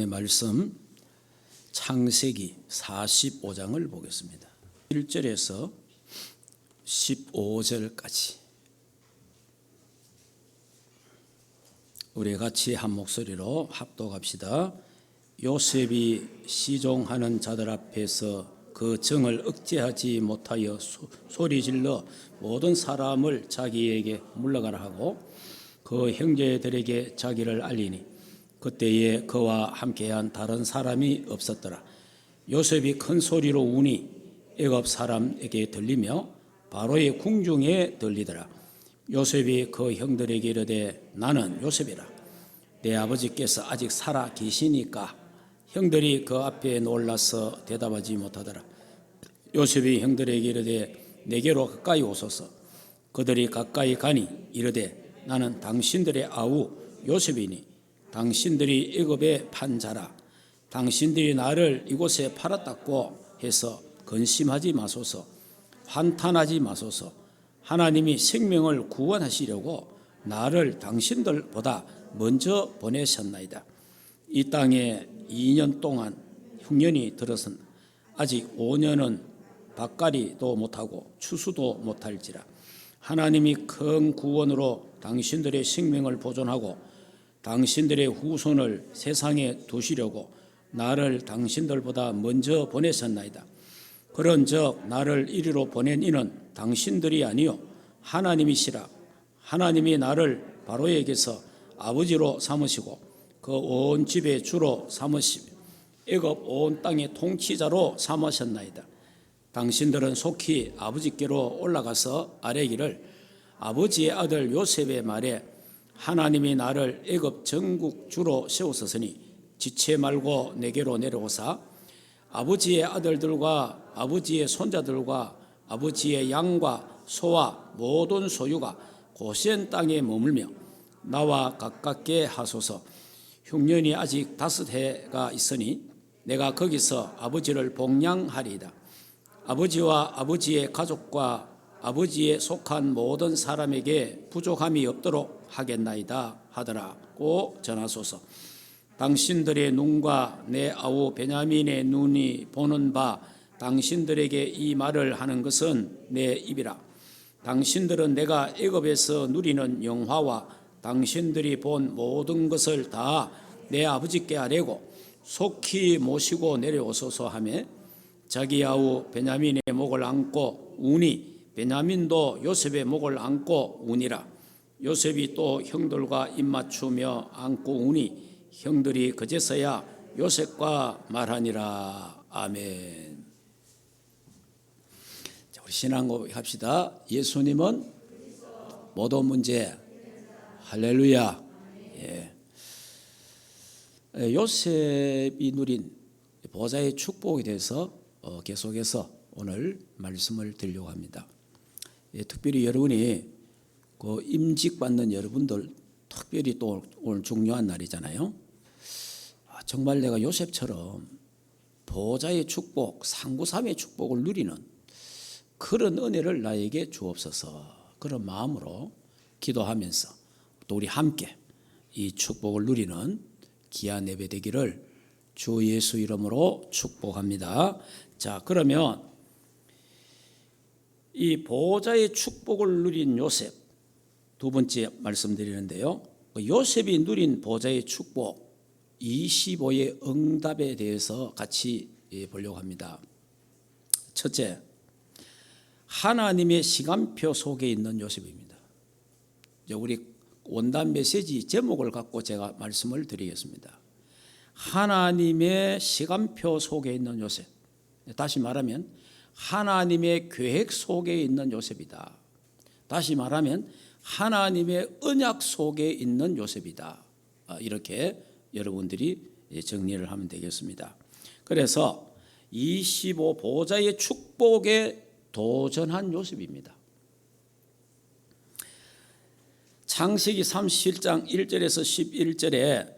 말씀 창세기 45장을 보겠습니다. 1절에서 15절까지 우리 같이 한 목소리로 합독합시다. 요셉이 시종하는 자들 앞에서 그 정을 억제하지 못하여 소리질러 모든 사람을 자기에게 물러가라 하고 그 형제들에게 자기를 알리니 그때에 그와 함께한 다른 사람이 없었더라. 요셉이 큰 소리로 우니 애굽 사람에게 들리며 바로의 궁중에 들리더라. 요셉이 그 형들에게 이르되 나는 요셉이라. 내 아버지께서 아직 살아 계시니까. 형들이 그 앞에 놀라서 대답하지 못하더라. 요셉이 형들에게 이르되 내게로 가까이 오소서. 그들이 가까이 가니 이르되 나는 당신들의 아우 요셉이니 당신들이 애굽에 판 자라. 당신들이 나를 이곳에 팔았다고 해서 근심하지 마소서. 한탄하지 마소서. 하나님이 생명을 구원하시려고 나를 당신들보다 먼저 보내셨나이다. 이 땅에 2년 동안 흉년이 들어선 아직 5년은 밭갈이도 못하고 추수도 못할지라. 하나님이 큰 구원으로 당신들의 생명을 보존하고 당신들의 후손을 세상에 두시려고 나를 당신들보다 먼저 보내셨나이다. 그런즉 나를 이리로 보낸 이는 당신들이 아니요 하나님이시라. 하나님이 나를 바로에게서 아버지로 삼으시고 그 온 집의 주로 삼으시며 애굽 온 땅의 통치자로 삼으셨나이다. 당신들은 속히 아버지께로 올라가서 아뢰기를 아버지의 아들 요셉의 말에 하나님이 나를 애굽 전국 주로 세우셨으니 지체 말고 내게로 내려오사 아버지의 아들들과 아버지의 손자들과 아버지의 양과 소와 모든 소유가 고센 땅에 머물며 나와 가깝게 하소서. 흉년이 아직 5해가 있으니 내가 거기서 아버지를 복양하리이다. 아버지와 아버지의 가족과 아버지에 속한 모든 사람에게 부족함이 없도록 하겠나이다 하더라고 전하소서. 당신들의 눈과 내 아우 베냐민의 눈이 보는 바 당신들에게 이 말을 하는 것은 내 입이라. 당신들은 내가 애굽에서 누리는 영화와 당신들이 본 모든 것을 다 내 아버지께 아뢰고 속히 모시고 내려오소서 하며 자기 아우 베냐민의 목을 안고 우니 베냐민도 요셉의 목을 안고 우니라. 요셉이 또 형들과 입맞추며 안고 우니 형들이 그제서야 요셉과 말하니라. 아멘. 자, 우리 신앙고백 합시다. 예수님은 모든 문제. 할렐루야. 예. 요셉이 누린 보좌의 축복에 대해서 계속해서 오늘 말씀을 드리려고 합니다. 예, 특별히 여러분이 그 임직받는 여러분들 특별히 또 오늘 중요한 날이잖아요. 정말 내가 요셉처럼 보좌의 축복, 상구삼의 축복을 누리는 그런 은혜를 나에게 주옵소서. 그런 마음으로 기도하면서 또 우리 함께 이 축복을 누리는 귀한 예배 되기를 주 예수 이름으로 축복합니다. 자, 그러면 이 보좌의 축복을 누린 요셉 두 번째 말씀드리는데요. 요셉이 누린 보좌의 축복 25의 응답에 대해서 같이 보려고 합니다. 첫째, 하나님의 시간표 속에 있는 요셉입니다. 우리 원단 메시지 제목을 갖고 제가 말씀을 드리겠습니다. 하나님의 시간표 속에 있는 요셉. 다시 말하면 하나님의 계획 속에 있는 요셉이다. 다시 말하면 하나님의 언약 속에 있는 요셉이다. 이렇게 여러분들이 정리를 하면 되겠습니다. 그래서 25 보좌의 축복에 도전한 요셉입니다. 창세기 37장 1절에서 11절에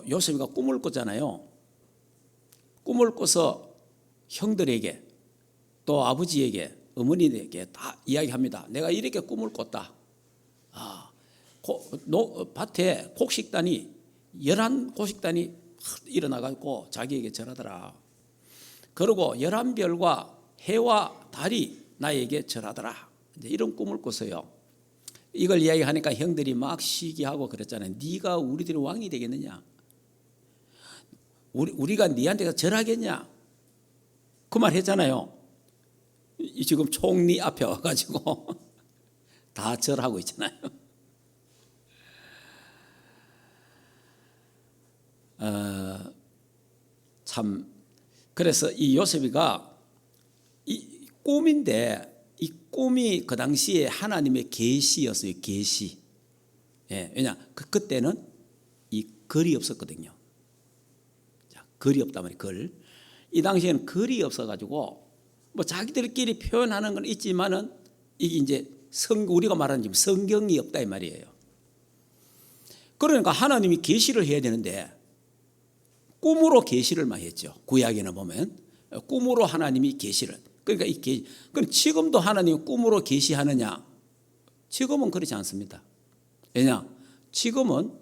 요셉이가 꿈을 꿨잖아요. 꿈을 꿔서 형들에게 또 아버지에게 어머니에게 다 이야기합니다. 내가 이렇게 꿈을 꿨다. 밭에 곡식단이 11곡식단이 일어나가지고 자기에게 절하더라. 그리고 11별과 해와 달이 나에게 절하더라. 이제 이런 꿈을 꿨어요. 이걸 이야기하니까 형들이 막 시기하고 그랬잖아요. 네가 우리들의 왕이 되겠느냐? 우리가 네한테 절하겠냐? 그 말 했잖아요. 지금 총리 앞에 와가지고 다 절하고 있잖아요. 참 그래서 이 요셉이가 이 꿈인데 이 꿈이 그 당시에 하나님의 계시였어요. 계시. 예, 왜냐 그때는 이 글이 없었거든요. 자, 글이 없단 말이에요. 글. 이 당시에는 글이 없어가지고 뭐 자기들끼리 표현하는 건 있지만은 이게 이제 우리가 말하는 지금 성경이 없다 이 말이에요. 그러니까 하나님이 계시를 해야 되는데 꿈으로 계시를 많이 했죠. 구약에는 보면 꿈으로 하나님이 계시를. 그러니까 그럼 지금도 하나님이 꿈으로 계시하느냐? 지금은 그렇지 않습니다. 왜냐? 지금은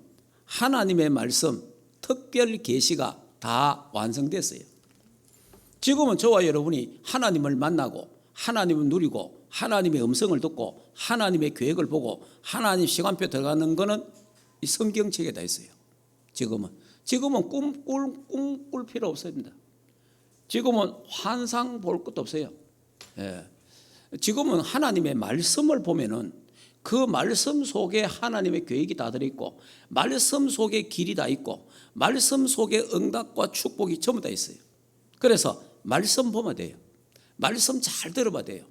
하나님의 말씀, 특별 계시가 다 완성됐어요. 지금은 저와 여러분이 하나님을 만나고 하나님을 누리고 하나님의 음성을 듣고 하나님의 계획을 보고 하나님 시간표 들어가는 거는 이 성경책에 다 있어요. 지금은 꿈 꿀 필요 없습니다. 지금은 환상 볼 것도 없어요. 예. 지금은 하나님의 말씀을 보면은 그 말씀 속에 하나님의 계획이 다 들어있고 말씀 속에 길이 다 있고 말씀 속에 응답과 축복이 전부 다 있어요. 그래서 말씀 보면 돼요. 말씀 잘 들어봐야 돼요.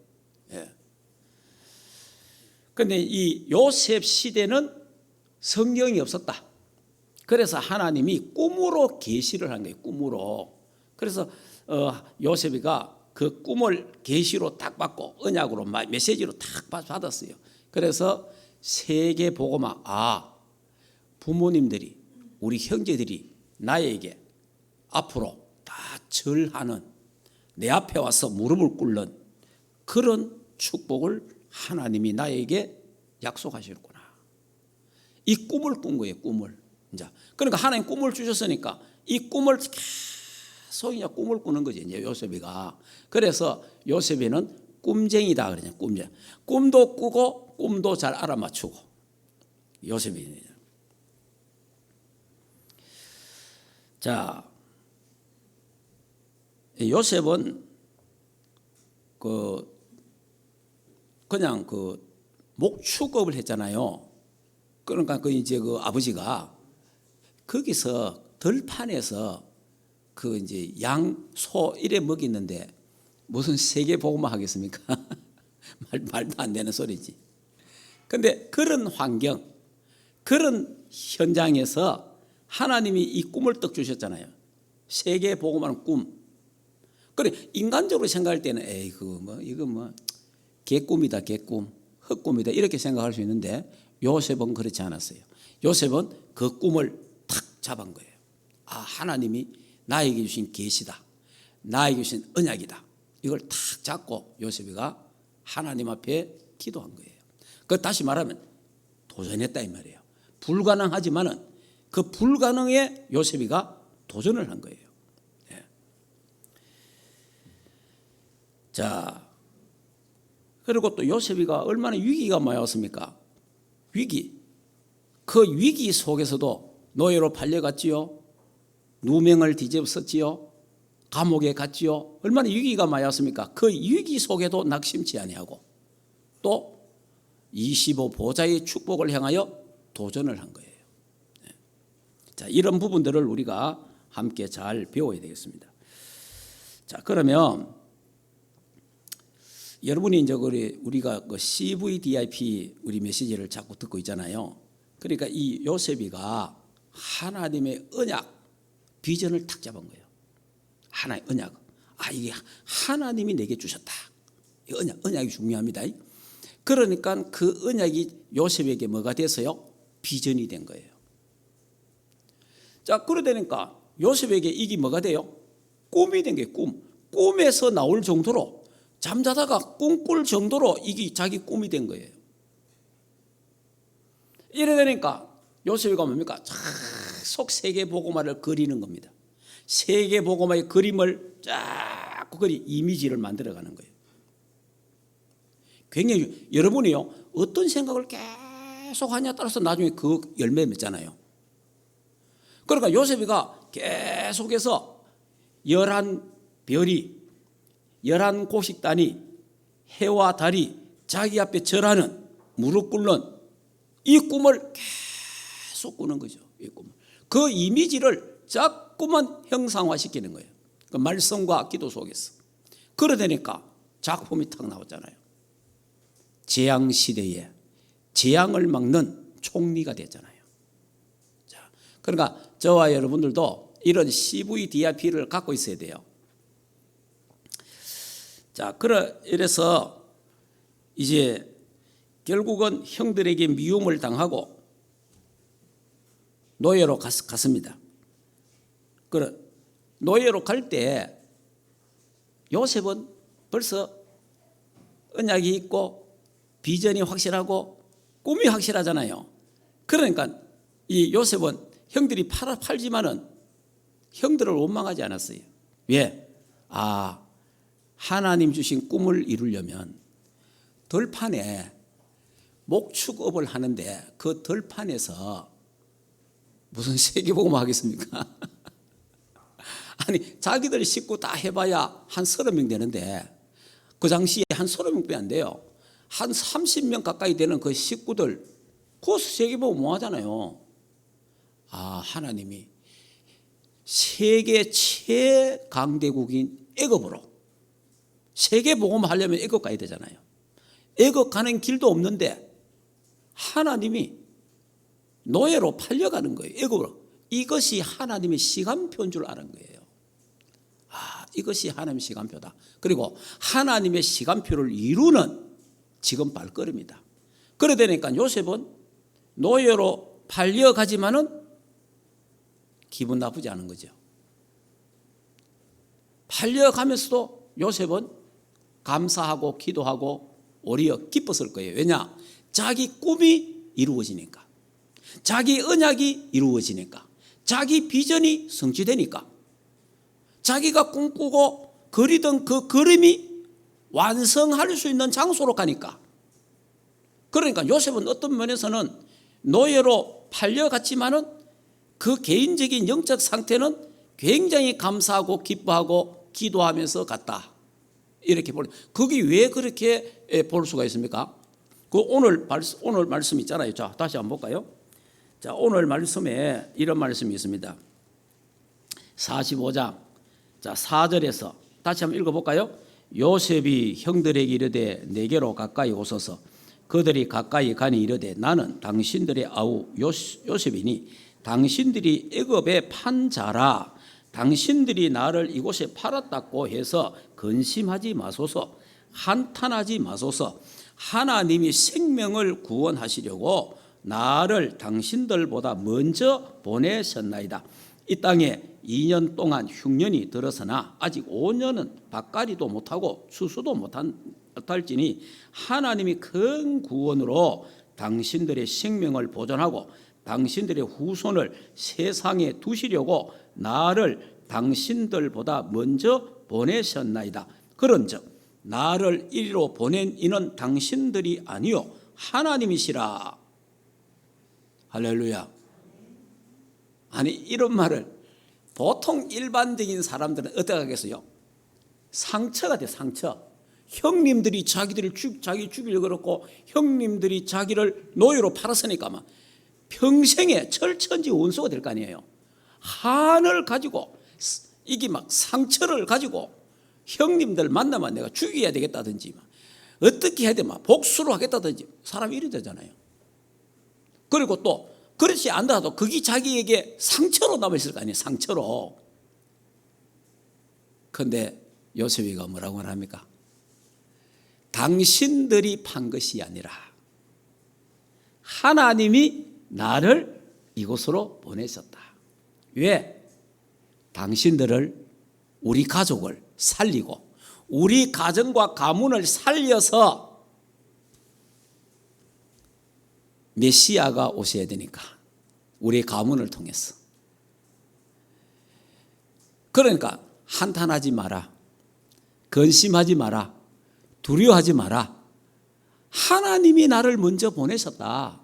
그런데 이 요셉 시대는 성경이 없었다. 그래서 하나님이 꿈으로 계시를 한 거예요. 꿈으로. 그래서 요셉이가 그 꿈을 계시로 딱 받고 언약으로 메시지로 딱 받았어요. 그래서 세계 보고만 부모님들이 우리 형제들이 나에게 앞으로 다 절하는 내 앞에 와서 무릎을 꿇는 그런 축복을 하나님이 나에게 약속하시는구나. 이 꿈을 꾼 거예요. 꿈을. 이제 그러니까 하나님 꿈을 주셨으니까 이 꿈을 계속 이제 꿈을 꾸는 거지 이제 요셉이가. 그래서 요셉이는 꿈쟁이다 그러냐. 꿈쟁이. 꿈도 꾸고 꿈도 잘 알아맞추고 요셉이. 자, 요셉은 그냥 목축업을 했잖아요. 그러니까 이제 아버지가 거기서 들판에서 이제 양, 소 이래 먹이는데 무슨 세계 복음만 하겠습니까? 말도 안 되는 소리지. 근데 그런 환경, 그런 현장에서 하나님이 이 꿈을 떡 주셨잖아요. 세계 복음하는 꿈. 그래 인간적으로 생각할 때는 이거 개꿈이다, 개꿈, 헛꿈이다 이렇게 생각할 수 있는데 요셉은 그렇지 않았어요. 요셉은 그 꿈을 탁 잡은 거예요. 하나님이 나에게 주신 계시다, 나에게 주신 언약이다. 이걸 탁 잡고 요셉이가 하나님 앞에 기도한 거예요. 다시 말하면 도전했다 이 말이에요. 불가능하지만은 그 불가능에 요셉이가 도전을 한 거예요. 자, 그리고 또 요셉이가 얼마나 위기가 많이 왔습니까? 위기. 그 위기 속에서도 노예로 팔려갔지요. 누명을 뒤집었지요. 감옥에 갔지요. 얼마나 위기가 많이 왔습니까? 그 위기 속에도 낙심치 아니하고 또 25보좌의 축복을 향하여 도전을 한 거예요. 자, 이런 부분들을 우리가 함께 잘 배워야 되겠습니다. 자, 그러면 여러분이 이제 우리가 CVDIP 우리 메시지를 자꾸 듣고 있잖아요. 그러니까 이 요셉이가 하나님의 언약, 비전을 탁 잡은 거예요. 하나의 언약. 이게 하나님이 내게 주셨다. 이 언약이 중요합니다. 그러니까 그 언약이 요셉에게 뭐가 됐어요? 비전이 된 거예요. 자, 그러다니까 요셉에게 이게 뭐가 돼요? 꿈이 된 거예요. 꿈에서 나올 정도로 잠자다가 꿈꿀 정도로 이게 자기 꿈이 된 거예요. 이래 되니까 요셉이가 뭡니까? 계속 세계복음화를 그리는 겁니다. 세계복음화의 그림을 자꾸 이미지를 만들어가는 거예요. 굉장히 여러분이요 어떤 생각을 계속 하냐에 따라서 나중에 그 열매 맺잖아요. 그러니까 요셉이가 계속해서 11별이 11곡식단이 해와 달이 자기 앞에 절하는 무릎 꿇는 이 꿈을 계속 꾸는 거죠. 이 꿈을. 그 이미지를 자꾸만 형상화시키는 거예요. 그 말씀과 기도 속에서. 그러다니까 작품이 탁 나왔잖아요. 재앙시대에 재앙을 막는 총리가 됐잖아요. 자, 그러니까 저와 여러분들도 이런 CVDIP를 갖고 있어야 돼요. 자, 이래서 이제 결국은 형들에게 미움을 당하고 노예로 갔습니다. 노예로 갈 때 요셉은 벌써 언약이 있고 비전이 확실하고 꿈이 확실하잖아요. 그러니까 이 요셉은 형들이 팔지만은 형들을 원망하지 않았어요. 왜? 하나님 주신 꿈을 이루려면 들판에 목축업을 하는데 그 들판에서 무슨 세계복음 하겠습니까? 아니 자기들 식구 다 해봐야 한 30명 되는데 그 당시에 한 30명뿐이 안 돼요. 한 30명 가까이 되는 그 식구들 그것을 세계복음 뭐 하잖아요. 하나님이 세계 최강대국인 애굽으로 세계복음 하려면 애굽 가야 되잖아요. 애굽 가는 길도 없는데 하나님이 노예로 팔려가는 거예요. 애굽으로. 이것이 하나님의 시간표인 줄 아는 거예요. 이것이 하나님의 시간표다. 그리고 하나님의 시간표를 이루는 지금 발걸음이다. 그래 되니까 요셉은 노예로 팔려가지만은 기분 나쁘지 않은 거죠. 팔려가면서도 요셉은 감사하고 기도하고 오히려 기뻤을 거예요. 왜냐? 자기 꿈이 이루어지니까. 자기 언약이 이루어지니까. 자기 비전이 성취되니까. 자기가 꿈꾸고 그리던 그 그림이 완성할 수 있는 장소로 가니까. 그러니까 요셉은 어떤 면에서는 노예로 팔려갔지만은 그 개인적인 영적 상태는 굉장히 감사하고 기뻐하고 기도하면서 갔다. 이렇게 볼. 그게 왜 그렇게 볼 수가 있습니까? 오늘 말씀 있잖아요. 자, 다시 한번 볼까요? 자, 오늘 말씀에 이런 말씀이 있습니다. 45장. 자, 4절에서 다시 한번 읽어볼까요? 요셉이 형들에게 이르되 내게로 가까이 오소서. 그들이 가까이 가니 이르되 나는 당신들의 아우 요셉이니 당신들이 애굽에 판 자라. 당신들이 나를 이곳에 팔았다고 해서 근심하지 마소서. 한탄하지 마소서. 하나님이 생명을 구원하시려고 나를 당신들보다 먼저 보내셨나이다. 이 땅에 2년 동안 흉년이 들어서나 아직 5년은 밭갈이도 못하고 추수도 못할지니 하나님이 큰 구원으로 당신들의 생명을 보존하고 당신들의 후손을 세상에 두시려고 나를 당신들보다 먼저 보내셨나이다. 그런즉 나를 이리로 보낸 이는 당신들이 아니요 하나님이시라. 할렐루야. 아니 이런 말을 보통 일반적인 사람들은 어떻게 하겠어요? 상처가 돼. 상처. 형님들이 자기 죽이려고 그랬고 형님들이 자기를 노예로 팔았으니까 막 평생에 철천지 원수가 될 거 아니에요. 한을 가지고 이게 막 상처를 가지고 형님들 만나면 내가 죽여야 되겠다든지 어떻게 해야 돼? 막 복수를 하겠다든지 사람이 이래 되잖아요. 그리고 또 그렇지 않더라도 그게 자기에게 상처로 남아있을 거 아니에요. 상처로. 그런데 요셉이가 뭐라고 합니까? 당신들이 판 것이 아니라 하나님이 나를 이곳으로 보내셨다. 왜? 당신들을 우리 가족을 살리고 우리 가정과 가문을 살려서 메시아가 오셔야 되니까 우리 가문을 통해서 그러니까 한탄하지 마라. 근심하지 마라. 두려워하지 마라. 하나님이 나를 먼저 보내셨다.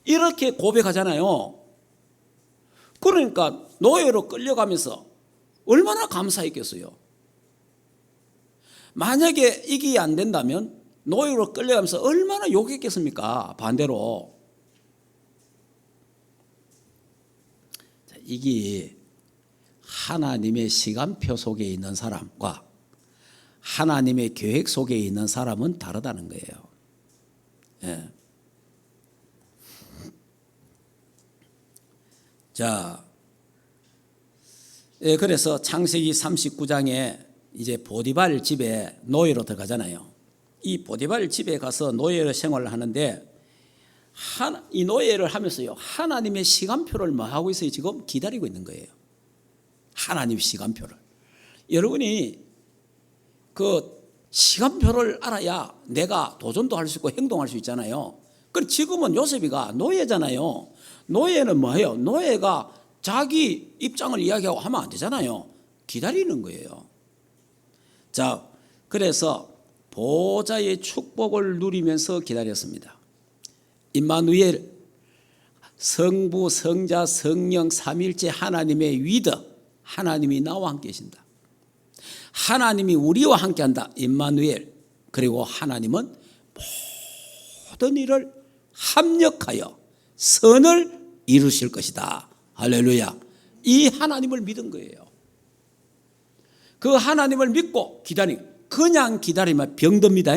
이렇게 고백하잖아요. 그러니까 노예로 끌려가면서 얼마나 감사했겠어요. 만약에 이게 안 된다면 노예로 끌려가면서 얼마나 욕했겠습니까? 반대로. 이게 하나님의 시간표 속에 있는 사람과 하나님의 계획 속에 있는 사람은 다르다는 거예요. 예. 자, 예, 그래서 창세기 39장에 이제 보디발 집에 노예로 들어가잖아요. 이 보디발 집에 가서 노예로 생활을 하는데 이 노예를 하면서요, 하나님의 시간표를 뭐 하고 있어요? 지금 기다리고 있는 거예요. 하나님 시간표를. 여러분이 그 시간표를 알아야 내가 도전도 할 수 있고 행동할 수 있잖아요. 그럼 지금은 요셉이가 노예잖아요. 노예는 뭐예요? 노예가 자기 입장을 이야기하고 하면 안 되잖아요. 기다리는 거예요. 자, 그래서 보좌의 축복을 누리면서 기다렸습니다. 임마누엘, 성부, 성자, 성령, 삼일째 하나님의 위더, 하나님이 나와 함께 계신다. 하나님이 우리와 함께한다. 임마누엘. 그리고 하나님은 모든 일을 합력하여 선을 이루실 것이다. 할렐루야. 이 하나님을 믿은 거예요. 그 하나님을 믿고 그냥 기다리면 병듭니다.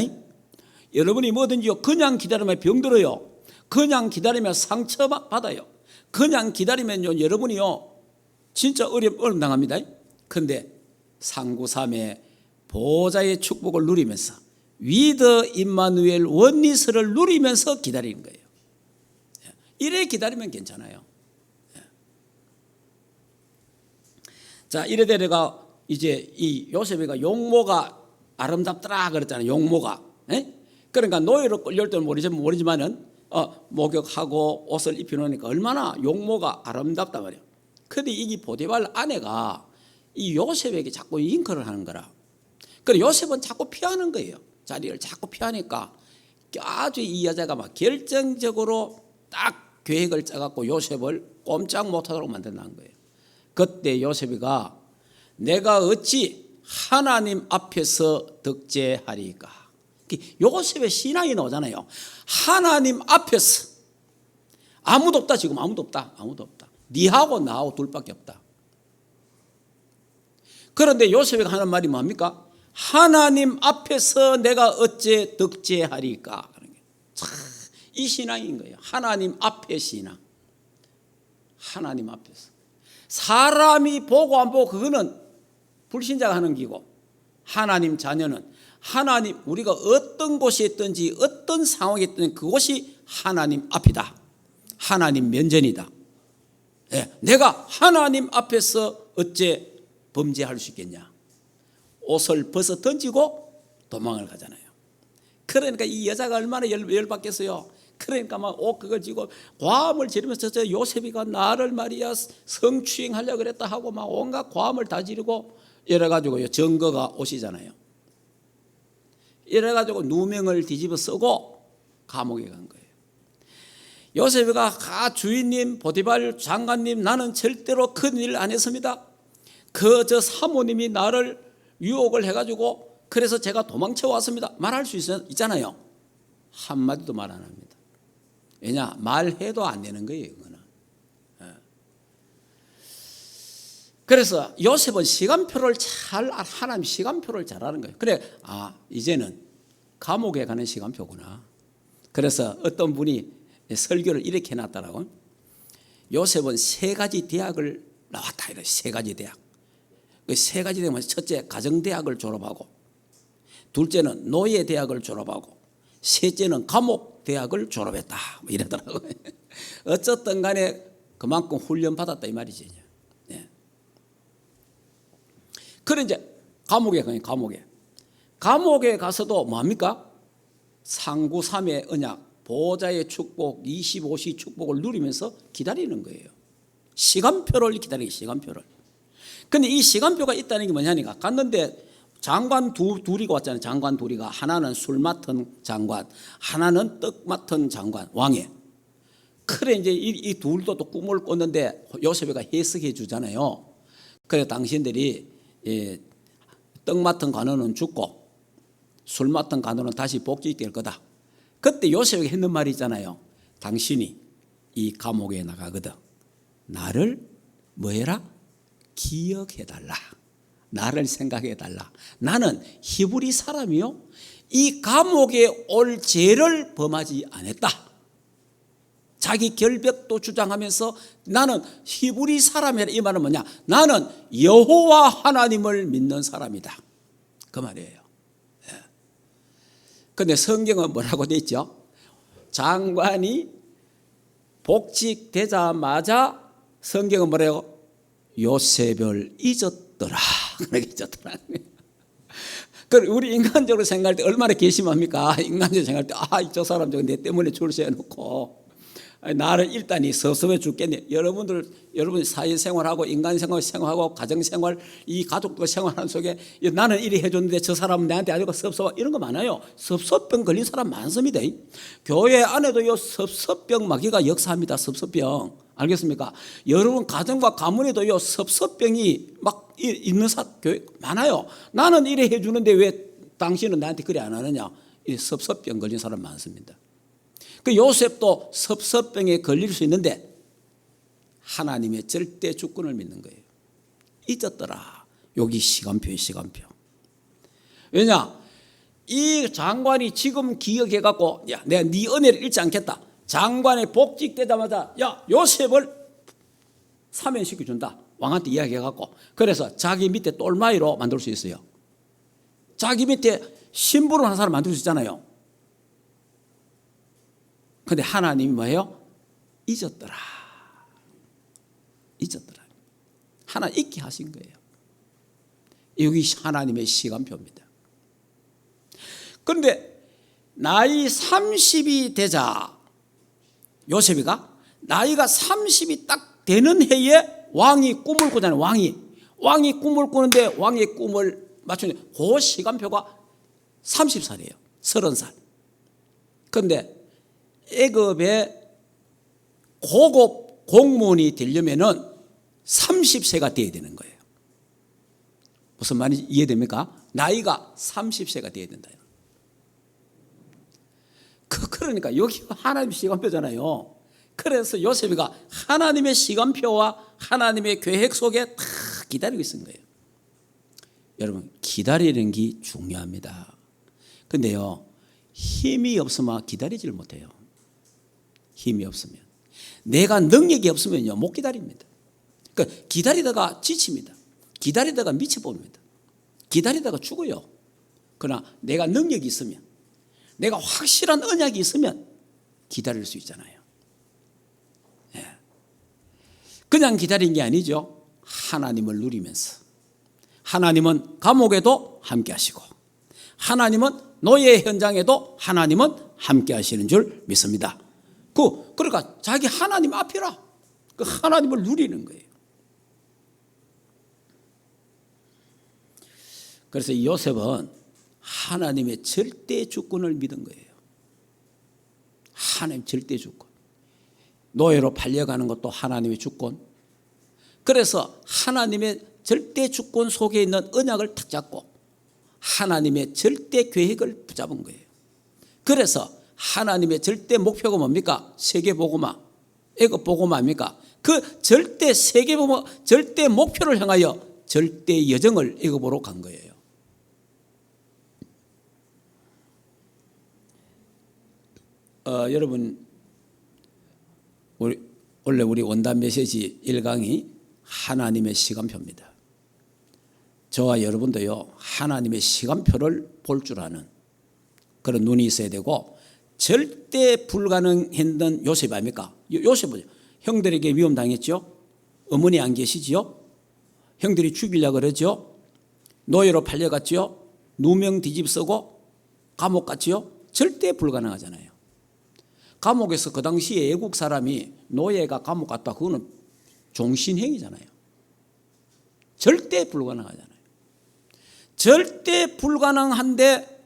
여러분이 뭐든지요, 그냥 기다리면 병들어요. 그냥 기다리면 상처받아요. 그냥 기다리면요, 여러분이요, 진짜 어려움 당합니다. 그런데 상구삼의 보좌의 축복을 누리면서 위더 임마누엘 원리스를 누리면서 기다리는 거예요. 이래 기다리면 괜찮아요. 자, 이래 내가 이제 이 요셉이가 용모가 아름답더라 그랬잖아요. 용모가. 그러니까 노예로 끌려올 때는 모르지만은 목욕하고 옷을 입혀놓으니까 얼마나 용모가 아름답단 말이에요. 그런데 이 보디발 아내가 이 요셉에게 자꾸 잉크를 하는 거라. 그래서 요셉은 자꾸 피하는 거예요. 자리를 자꾸 피하니까 아주 이 여자가 막 결정적으로 딱 계획을 짜갖고 요셉을 꼼짝 못하도록 만든다는 거예요. 그때 요셉이가 내가 어찌 하나님 앞에서 득제하리까. 요셉의 신앙이 나오잖아요. 하나님 앞에서 아무도 없다. 지금 아무도 없다. 니하고 나하고 둘밖에 없다. 그런데 요셉이가 하는 말이 뭡니까? 하나님 앞에서 내가 어째 득제하리까. 이 신앙인 거예요. 하나님 앞의 신앙. 하나님 앞에서. 사람이 보고 안 보고 그거는 불신자가 하는 기고, 하나님 자녀는 하나님, 우리가 어떤 곳에 있든지 어떤 상황에 있든지 그곳이 하나님 앞이다. 하나님 면전이다. 내가 하나님 앞에서 어째 범죄할 수 있겠냐. 옷을 벗어 던지고 도망을 가잖아요. 그러니까 이 여자가 얼마나 열받겠어요. 그러니까 막 옷 그걸 지고 과음을 지르면서 저 요셉이가 나를 말이야 성추행하려고 그랬다 하고 막 온갖 과음을 다 지르고 이래가지고요, 증거가 오시잖아요. 이래가지고 누명을 뒤집어 쓰고 감옥에 간 거예요. 요셉이가 주인님, 보디발 장관님, 나는 절대로 큰일 안 했습니다. 저 사모님이 나를 유혹을 해가지고 그래서 제가 도망쳐 왔습니다. 말할 수 있잖아요. 한마디도 말 안 합니다. 왜냐? 말해도 안 되는 거예요, 이거는. 그래서 요셉은 하나님 시간표를 잘 아는 거예요. 그래, 이제는 감옥에 가는 시간표구나. 그래서 어떤 분이 설교를 이렇게 해놨더라고. 요셉은 3가지 대학을 나왔다. 이래, 3가지 대학. 그 3가지 대학은 첫째, 가정대학을 졸업하고, 둘째는 노예대학을 졸업하고, 셋째는 감옥대학을 졸업했다. 뭐 이러더라고요. 어쨌든 간에 그만큼 훈련받았다 이 말이지. 그래 이제 감옥에 가요. 감옥에 가서도 뭡니까? 상구삼의 언약, 보좌의 축복, 25시 축복을 누리면서 기다리는 거예요. 시간표를 기다리기, 시간표를. 근데 이 시간표가 있다는 게 뭐냐니까 갔는데 장관 둘이 왔잖아요. 장관 둘이가 하나는 술 맡은 장관, 하나는 떡 맡은 장관, 왕이. 그래 이제 이 둘도 또 꿈을 꿨는데 요셉이가 해석해 주잖아요. 그래 당신들이 떡 맡은 관원은 죽고 술 맡은 관원은 다시 복직될 거다. 그때 요셉이 했는 말이 있잖아요. 당신이 이 감옥에 나가거든 나를 뭐해라? 기억해달라. 나를 생각해달라. 나는 히브리 사람이요 이 감옥에 올 죄를 범하지 않았다. 자기 결백도 주장하면서 나는 히브리 사람이라. 이 말은 뭐냐? 나는 여호와 하나님을 믿는 사람이다. 그 말이에요. 그런데 성경은 뭐라고 돼 있죠? 장관이 복직되자마자 성경은 뭐래요? 요셉을 잊었더라. 그렇게 잊었더라. 우리 인간적으로 생각할 때 얼마나 괘씸합니까? 인간적으로 생각할 때 저 사람 저거 내 때문에 줄 세워놓고 나를 일단이 섭섭해 죽겠네. 여러분 사회생활하고 인간생활하고 가정생활 이 가족들 생활하는 속에 나는 이리 해줬는데 저 사람은 나한테 아주 섭섭하 이런 거 많아요. 섭섭병 걸린 사람 많습니다. 교회 안에도 섭섭병 마귀가 역사합니다. 섭섭병 알겠습니까? 여러분 가정과 가문에도 섭섭병이 막 있는 교회 많아요. 나는 이래 해주는데 왜 당신은 나한테 그래 안 하느냐? 이 섭섭병 걸린 사람 많습니다. 그 요셉도 섭섭병에 걸릴 수 있는데 하나님의 절대 주권을 믿는 거예요. 잊었더라. 여기 시간표예요. 시간표. 왜냐? 이 장관이 지금 기억해갖고 야 내가 네 은혜를 잃지 않겠다. 장관에 복직되자마자 야 요셉을 사면시켜준다. 왕한테 이야기해갖고 그래서 자기 밑에 똘마이로 만들 수 있어요. 자기 밑에 신부로 한 사람 만들 수 있잖아요. 그런데 하나님이 뭐예요? 잊었더라. 잊었더라. 하나 잊게 하신 거예요. 여기 하나님의 시간표입니다. 그런데 나이 30이 되자 요셉이가 나이가 30이 딱 되는 해에 왕이 꿈을 꾸잖아요. 왕이 꿈을 꾸는데 왕의 꿈을 맞추는 그 시간표가 30살이에요. 30살. 그런데 애굽의 고급 공무원이 되려면은 30세가 돼야 되는 거예요. 무슨 말인지 이해됩니까? 나이가 30세가 돼야 된다. 그러니까 여기 하나님의 시간표잖아요. 그래서 요셉이가 하나님의 시간표와 하나님의 계획 속에 다 기다리고 있는 거예요. 여러분 기다리는 게 중요합니다. 근데요 힘이 없으면 기다리지를 못해요. 힘이 없으면 내가 능력이 없으면요 못 기다립니다. 그러니까 기다리다가 지칩니다. 기다리다가 미쳐버립니다. 기다리다가 죽어요. 그러나 내가 능력이 있으면 내가 확실한 언약이 있으면 기다릴 수 있잖아요. 그냥 기다린 게 아니죠. 하나님을 누리면서 하나님은 감옥에도 함께 하시고 하나님은 노예 현장에도 하나님은 함께 하시는 줄 믿습니다. 그러니까 자기 하나님 앞이라 그 하나님을 누리는 거예요. 그래서 이 요셉은 하나님의 절대 주권을 믿은 거예요. 하나님 절대 주권. 노예로 팔려가는 것도 하나님의 주권. 그래서 하나님의 절대 주권 속에 있는 언약을 탁 잡고 하나님의 절대 계획을 붙잡은 거예요. 그래서 하나님의 절대 목표가 뭡니까? 세계복음화, 애굽복음화입니까? 그 절대 세계복음화, 절대 목표를 향하여 절대 여정을 애굽으로 간 거예요. 여러분 원래 우리 원단 메시지 1강이 하나님의 시간표입니다. 저와 여러분도요 하나님의 시간표를 볼 줄 아는 그런 눈이 있어야 되고 절대 불가능했던 요셉 아닙니까? 요셉은 형들에게 위험당했죠. 어머니 안 계시지요. 형들이 죽이려고 그러죠. 노예로 팔려갔죠. 누명 뒤집쓰고 감옥 갔지요. 절대 불가능하잖아요. 감옥에서 그 당시에 애국 사람이 노예가 감옥 갔다 그거는 종신행위잖아요. 절대 불가능하잖아요. 절대 불가능한데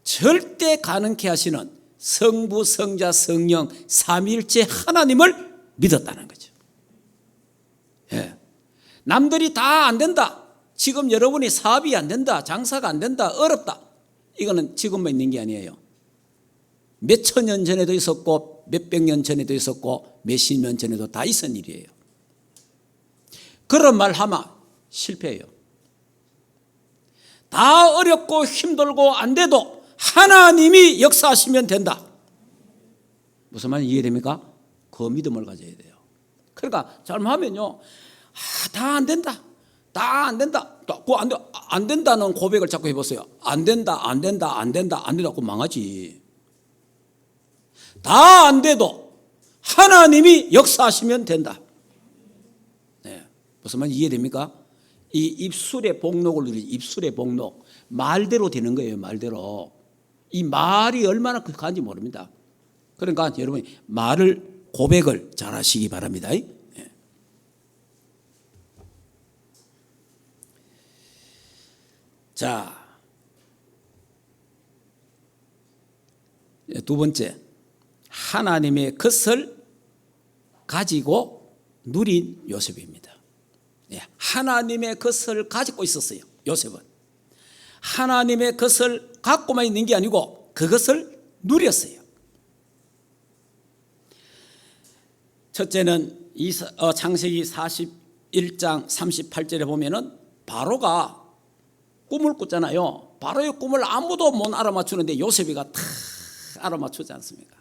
절대 가능케 하시는 성부, 성자, 성령 삼위일체 하나님을 믿었다는 거죠. 예. 남들이 다 안 된다. 지금 여러분이 사업이 안 된다. 장사가 안 된다. 어렵다. 이거는 지금만 있는 게 아니에요. 몇천 년 전에도 있었고 몇백 년 전에도 있었고 몇십 년 전에도 다 있었던 일이에요. 그런 말 하면 실패해요. 다 어렵고 힘들고 안 돼도 하나님이 역사하시면 된다. 무슨 말인지 이해됩니까? 그 믿음을 가져야 돼요. 그러니까 잘못하면요, 다 안 된다. 다 안 된다. 안 된다는 고백을 자꾸 해보세요. 안 된다, 안 된다, 안 된다, 안 된다. 그럼 망하지. 다 안 돼도 하나님이 역사하시면 된다. 네. 무슨 말인지 이해됩니까? 이 입술의 복록을 누리지. 입술의 복록. 말대로 되는 거예요. 말대로. 이 말이 얼마나 극한지 모릅니다. 그러니까 여러분이 말을, 고백을 잘 하시기 바랍니다. 네. 자, 두 번째, 하나님의 것을 가지고 누린 요셉입니다. 하나님의 것을 가지고 있었어요. 요셉은 하나님의 것을 갖고만 있는 게 아니고 그것을 누렸어요. 첫째는 창세기 41장 38절에 보면은 바로가 꿈을 꿨잖아요. 바로의 꿈을 아무도 못 알아맞추는데 요셉이가 다 알아맞추지 않습니까?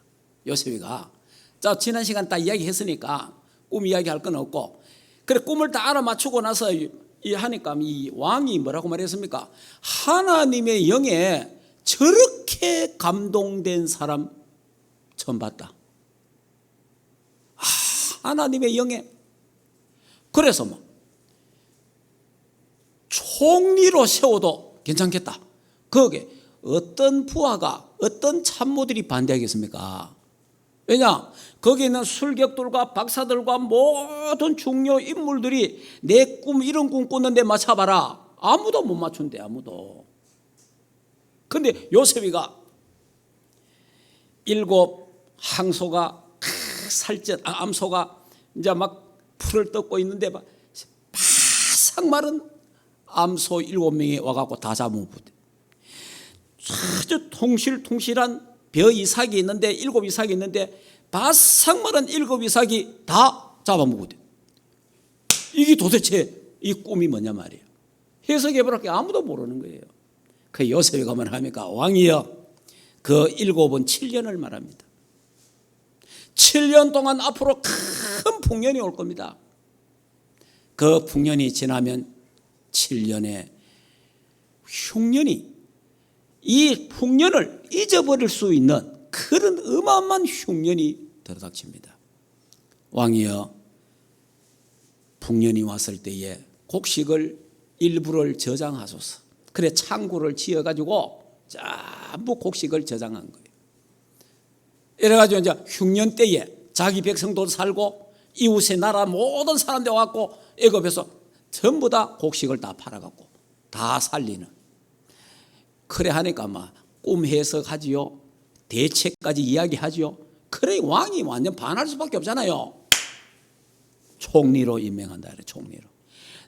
요셉이가. 자, 지난 시간 다 이야기했으니까 꿈 이야기할 건 없고, 그래 꿈을 다 알아맞추고 나서 하니까 이 왕이 뭐라고 말했습니까? 하나님의 영에 저렇게 감동된 사람 처음 봤다. 하나님의 영에. 그래서 뭐 총리로 세워도 괜찮겠다. 거기에 어떤 부하가, 어떤 참모들이 반대하겠습니까? 왜냐? 거기 있는 술객들과 박사들과 모든 중요 인물들이 내 꿈, 이런 꿈 꿨는데 맞춰봐라. 아무도 못 맞춘대, 아무도. 근데 요셉이가 7 항소가 살찐 암소가 이제 막 풀을 뜯고 있는데 바싹 마른 암소 7명이 와갖고 다 잡으면 아주 통실통실한 벼 이삭이 있는데 7 이삭이 있는데 바싹 마른 7 이삭이 다 잡아먹거든. 이게 도대체 이 꿈이 뭐냐 말이에요. 해석해보라고 아무도 모르는 거예요. 그 요셉이 가면 합니까? 왕이여, 그 7은 7년을 말합니다. 7년 동안 앞으로 큰 풍년이 올 겁니다. 그 풍년이 지나면 7년의 흉년이, 이 풍년을 잊어버릴 수 있는 그런 어마어마한 흉년이 들어닥칩니다. 왕이여, 풍년이 왔을 때에 곡식을 일부를 저장하소서. 그래 창고를 지어가지고 전부 곡식을 저장한 거예요. 이래가지고 이제 흉년 때에 자기 백성도 살고 이웃의 나라 모든 사람들 와갖고 애굽에서 전부 다 곡식을 다 팔아갖고 다 살리는. 그래 하니까 막 꿈 해석하지요. 대책까지 이야기하지요. 그래 왕이 완전 반할 수밖에 없잖아요. 총리로 임명한다 그래, 총리로.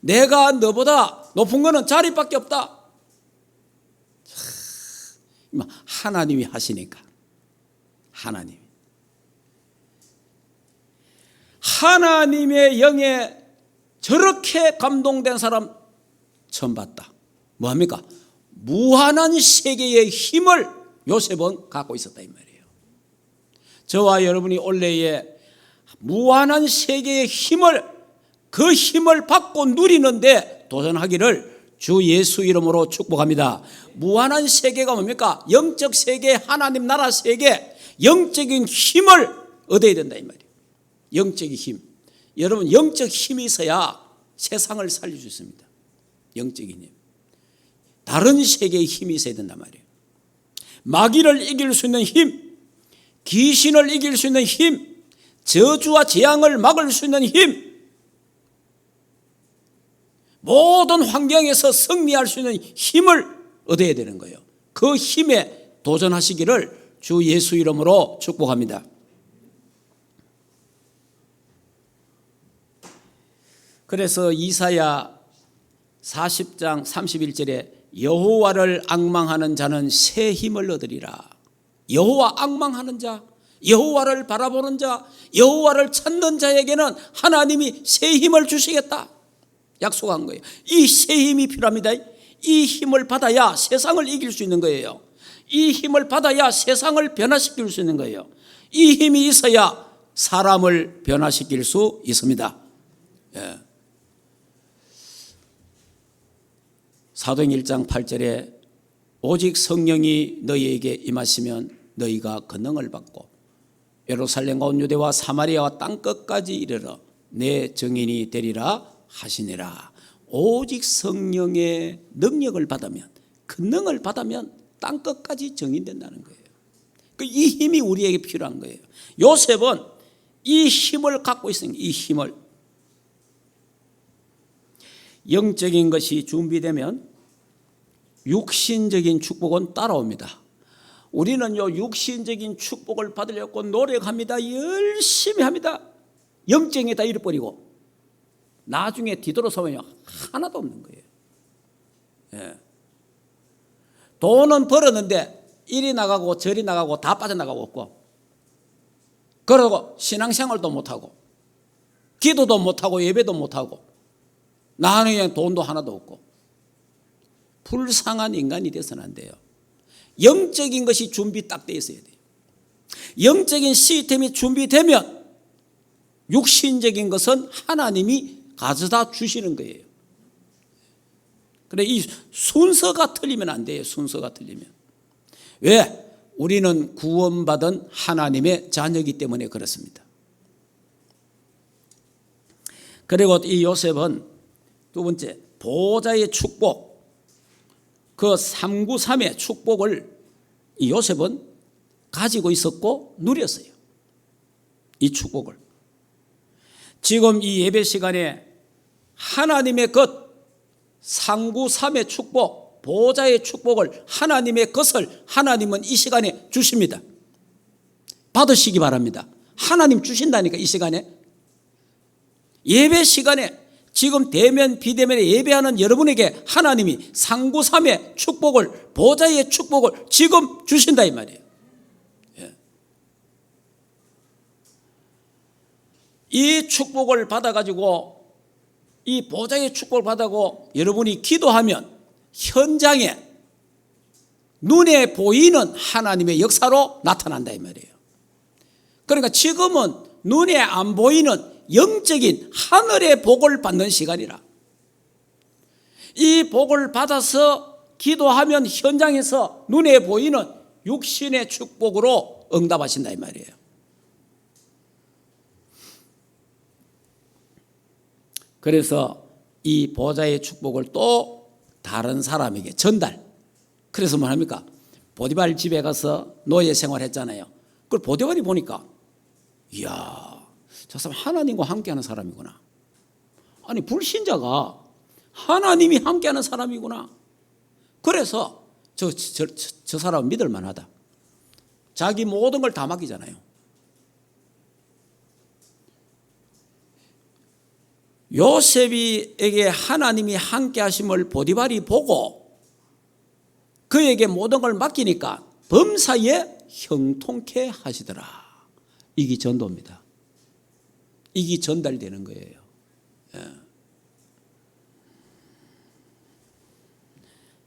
내가 너보다 높은 거는 자리밖에 없다. 하나님이 하시니까. 하나님의 영에 저렇게 감동된 사람 처음 봤다. 뭐합니까? 무한한 세계의 힘을 요셉은 갖고 있었다 이 말이에요. 저와 여러분이 올해에 무한한 세계의 힘을, 그 힘을 받고 누리는데 도전하기를 주 예수 이름으로 축복합니다. 무한한 세계가 뭡니까? 영적 세계, 하나님 나라 세계, 영적인 힘을 얻어야 된다 이 말이에요. 영적인 힘. 여러분 영적 힘이 있어야 세상을 살릴 수 있습니다. 영적인 힘. 다른 세계의 힘이 있어야 된단 말이에요. 마귀를 이길 수 있는 힘, 귀신을 이길 수 있는 힘, 저주와 재앙을 막을 수 있는 힘. 모든 환경에서 승리할 수 있는 힘을 얻어야 되는 거예요. 그 힘에 도전하시기를 주 예수 이름으로 축복합니다. 그래서 이사야 40장 31절에 여호와를 앙망하는 자는 새 힘을 얻으리라. 여호와 앙망하는 자, 여호와를 바라보는 자, 여호와를 찾는 자에게는 하나님이 새 힘을 주시겠다 약속한 거예요. 이 새 힘이 필요합니다. 이 힘을 받아야 세상을 이길 수 있는 거예요. 이 힘을 받아야 세상을 변화시킬 수 있는 거예요. 이 힘이 있어야 사람을 변화시킬 수 있습니다. 예. 사도행 1장 8절에 오직 성령이 너희에게 임하시면 너희가 권능을 받고 예루살렘과 온 유대와 사마리아와 땅끝까지 이르러 내 증인이 되리라 하시니라. 오직 성령의 능력을 받으면, 권능을 받으면 땅끝까지 증인된다는 거예요. 이 힘이 우리에게 필요한 거예요. 요셉은 이 힘을 갖고 있습니다. 이 힘을. 영적인 것이 준비되면 육신적인 축복은 따라옵니다. 우리는요, 육신적인 축복을 받으려고 노력합니다. 열심히 합니다. 영적인 다 잃어버리고 나중에 뒤돌아서면 하나도 없는 거예요. 예. 돈은 벌었는데 이리 나가고 저리 나가고 다 빠져나가고 없고, 그러고 신앙생활도 못하고 기도도 못하고 예배도 못하고 나는 그냥 돈도 하나도 없고, 불쌍한 인간이 돼서는 안 돼요. 영적인 것이 준비 딱 돼 있어야 돼요. 영적인 시스템이 준비되면 육신적인 것은 하나님이 가져다 주시는 거예요. 그래, 이 순서가 틀리면 안 돼요. 순서가 틀리면. 왜? 우리는 구원받은 하나님의 자녀이기 때문에 그렇습니다. 그리고 이 요셉은 두 번째, 보호자의 축복, 그 393의 축복을 이 요셉은 가지고 있었고 누렸어요. 이 축복을. 지금 이 예배 시간에 하나님의 것, 393의 축복, 보호자의 축복을, 하나님의 것을 하나님은 이 시간에 주십니다. 받으시기 바랍니다. 하나님 주신다니까. 이 시간에, 예배 시간에 지금 대면 비대면에 예배하는 여러분에게 하나님이 393의 축복을, 보호자의 축복을 지금 주신다 이 말이에요. 예. 이 축복을 받아가지고, 이 보호자의 축복을 받아고 여러분이 기도하면 현장에 눈에 보이는 하나님의 역사로 나타난다 이 말이에요. 그러니까 지금은 눈에 안 보이는 영적인 하늘의 복을 받는 시간이라. 이 복을 받아서 기도하면 현장에서 눈에 보이는 육신의 축복으로 응답하신다 이 말이에요. 그래서 이 보호자의 축복을 또 다른 사람에게 전달. 그래서 뭐 합니까? 보디발 집에 가서 노예 생활했잖아요. 그걸 보디발이 보니까, 이야, 저 사람 하나님과 함께하는 사람이구나. 아니, 불신자가 하나님이 함께하는 사람이구나. 그래서 저 사람은 믿을 만하다. 자기 모든 걸 다 맡기잖아요. 요셉에게 하나님이 함께하심을 보디발이 보고 그에게 모든 걸 맡기니까 범사에 형통케 하시더라. 이게 전도입니다. 이게 전달되는 거예요.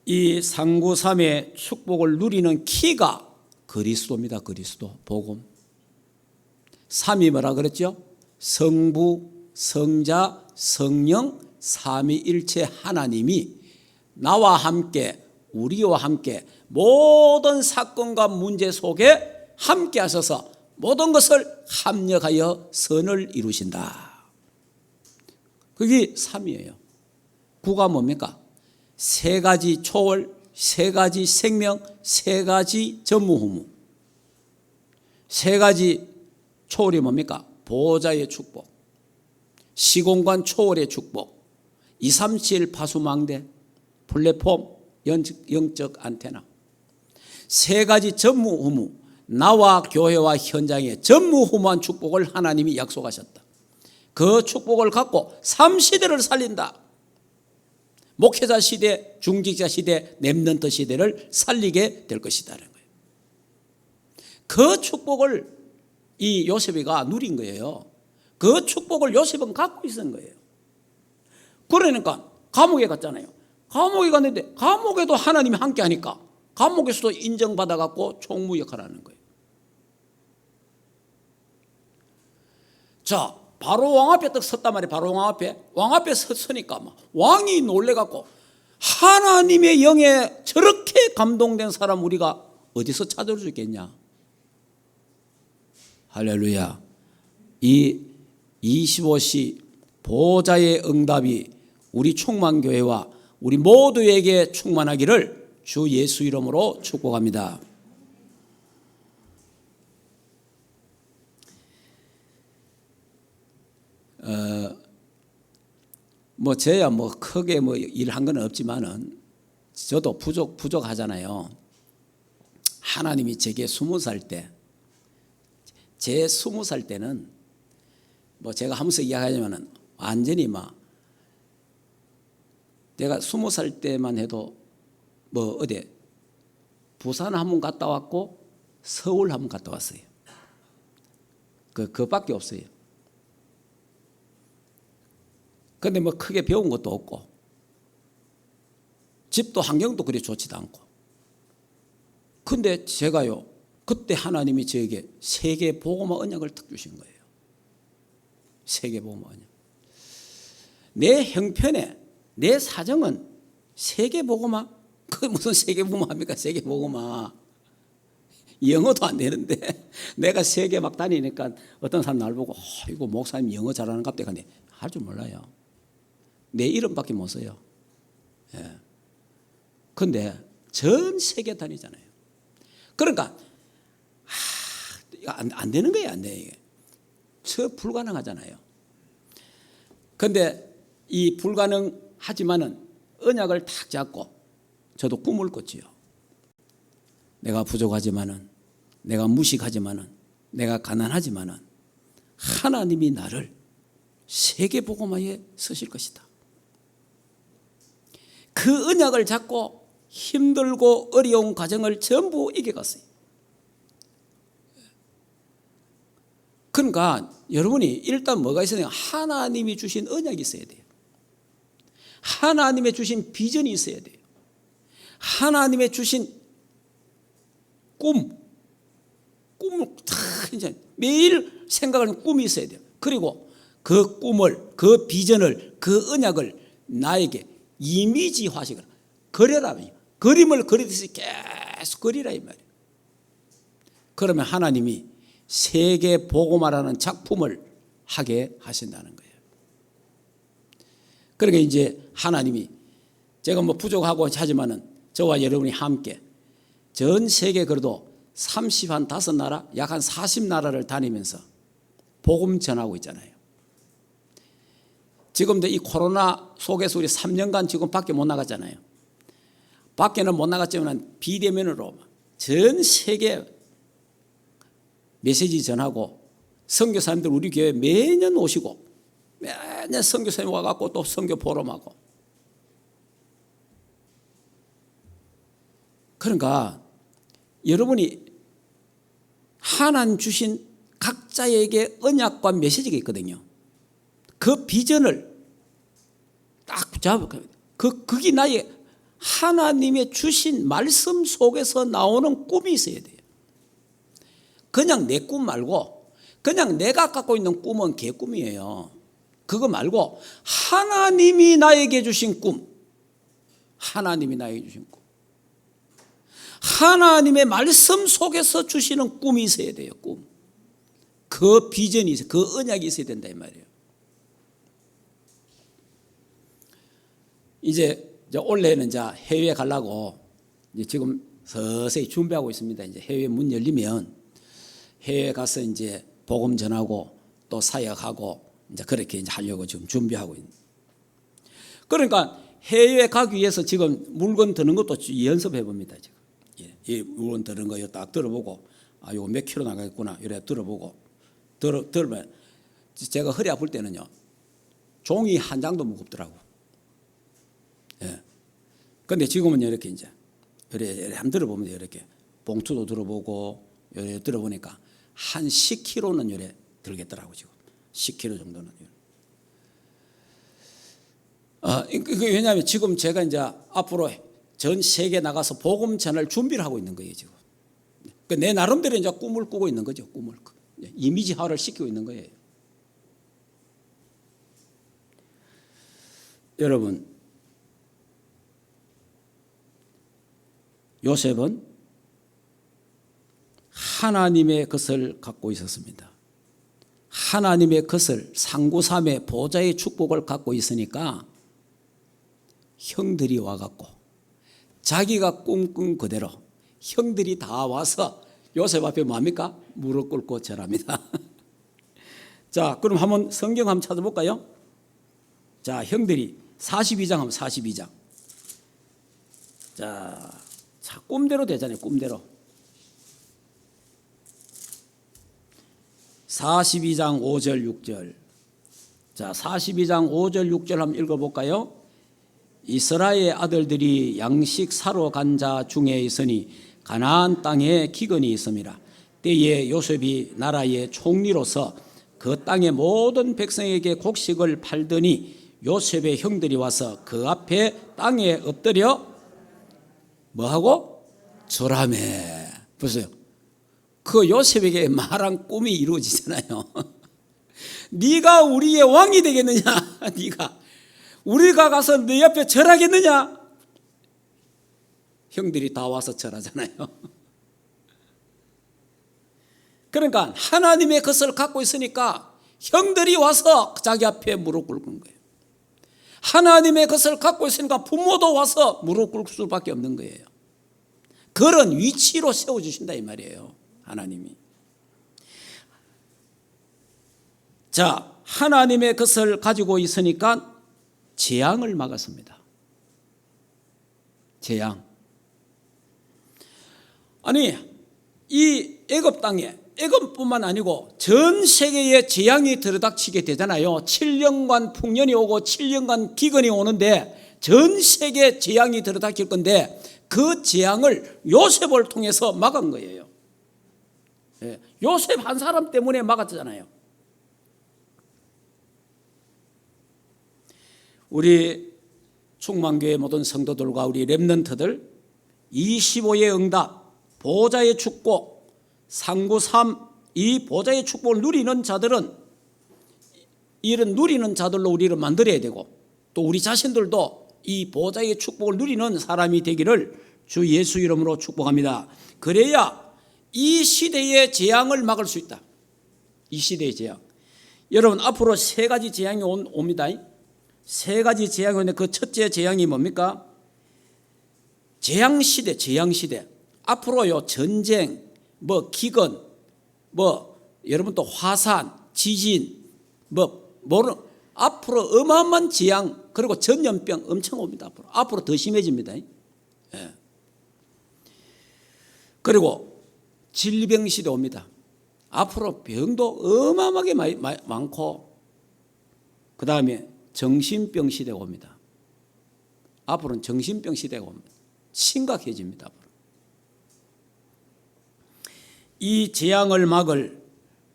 이 393의 축복을 누리는 키가 그리스도입니다. 그리스도, 복음. 3이 뭐라 그랬죠? 성부, 성자, 성령, 삼위일체 하나님이 나와 함께, 우리와 함께 모든 사건과 문제 속에 함께 하셔서 모든 것을 합력하여 선을 이루신다. 그게 3이에요. 9가 뭡니까? 세 가지 초월, 세 가지 생명, 세 가지 전무후무. 세 가지 초월이 뭡니까? 보호자의 축복, 시공간 초월의 축복, 237 파수망대, 플랫폼, 영적 안테나, 세 가지 전무후무, 나와 교회와 현장에 전무후무한 축복을 하나님이 약속하셨다. 그 축복을 갖고 3시대를 살린다. 목회자 시대, 중직자 시대, 렘넌트 시대를 살리게 될 것이다라는 거예요. 그 축복을 이 요셉이가 누린 거예요. 그 축복을 요셉은 갖고 있었던 거예요. 그러니까 감옥에 갔잖아요. 감옥에 갔는데 감옥에도 하나님이 함께 하니까 감옥에서도 인정받아 갖고 총무 역할을 하는 거예요. 자, 바로 왕 앞에 딱 섰단 말이에요. 바로 왕 앞에 서니까 막 왕이 놀래갖고, 하나님의 영에 저렇게 감동된 사람 우리가 어디서 찾을 수 있겠냐. 할렐루야. 이 25시 보좌의 응답이 우리 충만교회와 우리 모두에게 충만하기를 주 예수 이름으로 축복합니다. 저야 크게 일한 건 없지만은 저도 부족하잖아요. 하나님이 제게 20살 때, 제 20살 때는 제가 하면서 이야기하자면은 완전히 내가 20살 때만 해도 어디 부산 한번 갔다 왔고 서울 한번 갔다 왔어요. 그밖에 없어요. 근데 크게 배운 것도 없고 집도 환경도 그리 좋지도 않고. 근데 제가요, 그때 하나님이 저에게 세계 복음화 언약을 탁 주신 거예요. 세계 복음화 언약. 내 형편에 내 사정은 세계 복음화, 그게 무슨 세계 복음화입니까? 세계 복음화. 영어도 안 되는데 내가 세계 막 다니니까 어떤 사람 날 보고 이거 목사님 영어 잘하는 갑자기 하는데 할 줄 몰라요. 내 이름밖에 못 써요. 예. 근데 전 세계 다니잖아요. 그러니까 안 되는 거예요. 안 돼. 저 불가능하잖아요. 근데 이 불가능하지만은 언약을 탁 잡고 저도 꿈을 꿨지요. 내가 부족하지만은, 내가 무식하지만은, 내가 가난하지만은 하나님이 나를 세계 복음화에 쓰실 것이다. 그 언약을 잡고 힘들고 어려운 과정을 전부 이겨갔어요. 그러니까 여러분이 일단 뭐가 있어야 돼요? 하나님이 주신 언약이 있어야 돼요. 하나님의 주신 비전이 있어야 돼요. 하나님의 주신 꿈을 이제 매일 생각하는 꿈이 있어야 돼요. 그리고 그 꿈을, 그 비전을, 그 언약을 나에게 이미지화식을 그려라며, 그림을 그리듯이 계속 그리라 이 말이에요. 그러면 하나님이 세계 복음화라는 작품을 하게 하신다는 거예요. 그러니까 이제 하나님이, 제가 부족하고 하지만은 저와 여러분이 함께 전 세계 그래도 35나라, 약 한 40나라를 다니면서 복음 전하고 있잖아요. 지금도 이 코로나 속에서 우리 3년간 지금 밖에 못 나갔잖아요. 밖에는 못 나갔지만 비대면으로 전 세계 메시지 전하고, 선교사님들 우리 교회 매년 오시고 매년 선교사님 와갖고 또 선교 포럼하고. 그러니까 여러분이 하나님 주신 각자에게 언약과 메시지가 있거든요. 그 비전을 딱 붙잡을 겁니다. 그게 나의 하나님의 주신 말씀 속에서 나오는 꿈이 있어야 돼요. 그냥 내 꿈 말고, 그냥 내가 갖고 있는 꿈은 개꿈이에요. 그거 말고 하나님이 나에게 주신 꿈, 하나님이 나에게 주신 꿈, 하나님의 말씀 속에서 주시는 꿈이 있어야 돼요. 꿈. 그 비전이 있어요. 그 언약이 있어야 된다 이 말이에요. 이제 올해는 해외에 가려고 이제 지금 서서히 준비하고 있습니다. 이제 해외 문 열리면 해외에 가서 이제 복음 전하고 또 사역하고 이제 그렇게 이제 하려고 지금 준비하고 있는. 그러니까 해외에 가기 위해서 지금 물건 드는 것도 연습해 봅니다. 지금 이 물건 드는 거 딱 들어보고 요거 몇 킬로 나가겠구나 이래 들어보고 들으면 제가 허리 아플 때는요 종이 한 장도 무겁더라고. 예. 근데 지금은 이렇게 이제 이래 한번 들어보면 이렇게 봉투도 들어보고 이래 들어보니까 한 10kg는 이래 들겠더라고 지금 10kg 정도는. 왜냐하면 지금 제가 이제 앞으로 전 세계 나가서 복음 전할 준비를 하고 있는 거예요 지금. 내 나름대로 이제 꿈을 꾸고 있는 거죠. 꿈을 이미지화를 시키고 있는 거예요. 여러분, 요셉은 하나님의 것을 갖고 있었습니다. 하나님의 것을 상구삼의 보좌의 축복을 갖고 있으니까 형들이 와갖고 자기가 꿈꾼 그대로 형들이 다 와서 요셉 앞에 뭡니까? 무릎 꿇고 절합니다. 자, 그럼 한번 성경 한번 찾아볼까요? 자, 형들이 42장 하면 42장. 자, 꿈대로 되잖아요. 꿈대로. 42장 5절 6절. 자, 42장 5절 6절 한번 읽어볼까요? 이스라엘 아들들이 양식 사러 간 자 중에 있으니 가나안 땅에 기근이 있음이라. 때에 요셉이 나라의 총리로서 그 땅의 모든 백성에게 곡식을 팔더니 요셉의 형들이 와서 그 앞에 땅에 엎드려 뭐하고? 절하매. 보세요. 그 요셉에게 말한 꿈이 이루어지잖아요. 네가 우리의 왕이 되겠느냐? 네가 우리가 가서 네 옆에 절하겠느냐? 형들이 다 와서 절하잖아요. 그러니까 하나님의 것을 갖고 있으니까 형들이 와서 자기 앞에 무릎 꿇는 거예요. 하나님의 것을 갖고 있으니까 부모도 와서 무릎 꿇을 수밖에 없는 거예요. 그런 위치로 세워주신다 이 말이에요. 하나님이. 자, 하나님의 것을 가지고 있으니까 재앙을 막았습니다. 재앙. 아니, 이 애굽 땅에 애굽뿐만 아니고 전 세계에 재앙이 들어닥치게 되잖아요. 7년간 풍년이 오고 7년간 기근이 오는데 전 세계에 재앙이 들어닥칠 건데 그 재앙을 요셉을 통해서 막은 거예요. 요셉 한 사람 때문에 막았잖아요. 우리 충만교회 모든 성도들과 우리 렘넌트들 25의 응답, 보좌의 축복, 상구삼 이 보좌의 축복을 누리는 자들은 이런 누리는 자들로 우리를 만들어야 되고 또 우리 자신들도 이 보좌의 축복을 누리는 사람이 되기를 주 예수 이름으로 축복합니다. 그래야 이 시대의 재앙을 막을 수 있다. 이 시대의 재앙. 여러분 앞으로 세 가지 재앙이 옵니다. 세 가지 재앙이 오는데 그 첫째 재앙이 뭡니까? 재앙시대, 재앙시대. 앞으로요 전쟁, 기근, 여러분 또 화산, 지진, 앞으로 어마어마한 재앙 그리고 전염병 엄청 옵니다. 앞으로 더 심해집니다. 예. 그리고 질병 시대 옵니다. 앞으로 병도 어마어마하게 많고 그 다음에 정신병 시대가 옵니다. 앞으로는 정신병 시대가 옵니다. 심각해집니다. 앞으로. 이 재앙을 막을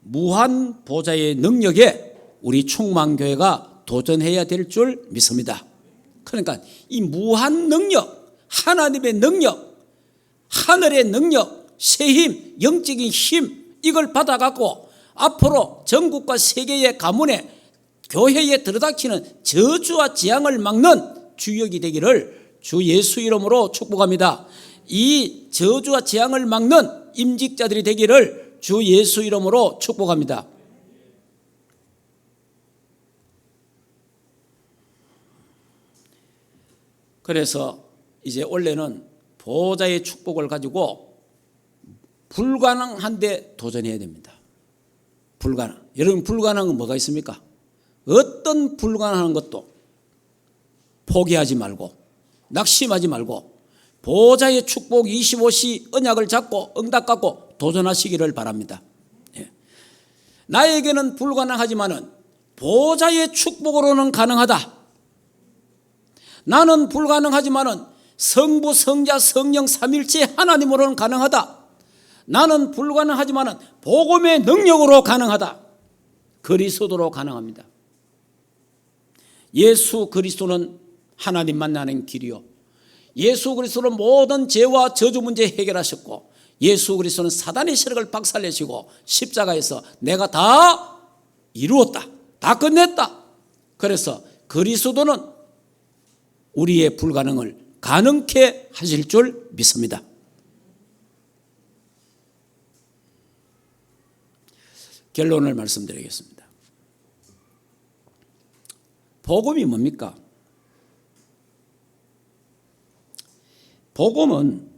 무한 보좌의 능력에 우리 충만교회가 도전해야 될 줄 믿습니다. 그러니까 이 무한 능력, 하나님의 능력, 하늘의 능력, 새힘, 영적인 힘 이걸 받아갖고 앞으로 전국과 세계의 가문에 교회에 들어닥치는 저주와 재앙을 막는 주역이 되기를 주 예수 이름으로 축복합니다. 이 저주와 재앙을 막는 임직자들이 되기를 주 예수 이름으로 축복합니다. 그래서 이제 원래는 보좌의 축복을 가지고 불가능한 데 도전해야 됩니다. 여러분 불가능한 건 뭐가 있습니까? 어떤 불가능한 것도 포기하지 말고 낙심하지 말고 보좌의 축복 25시 언약을 잡고 응답 갖고 도전하시기를 바랍니다. 예. 나에게는 불가능하지만은 보좌의 축복으로는 가능하다. 나는 불가능하지만은 성부, 성자, 성령 삼일체 하나님으로는 가능하다. 나는 불가능하지만은 복음의 능력으로 가능하다. 그리스도로 가능합니다. 예수 그리스도는 하나님 만나는 길이요, 예수 그리스도는 모든 죄와 저주 문제 해결하셨고, 예수 그리스도는 사단의 세력을 박살내시고 십자가에서 내가 다 이루었다, 다 끝냈다. 그래서 그리스도는 우리의 불가능을 가능케 하실 줄 믿습니다. 결론을 말씀드리겠습니다. 복음이 뭡니까? 복음은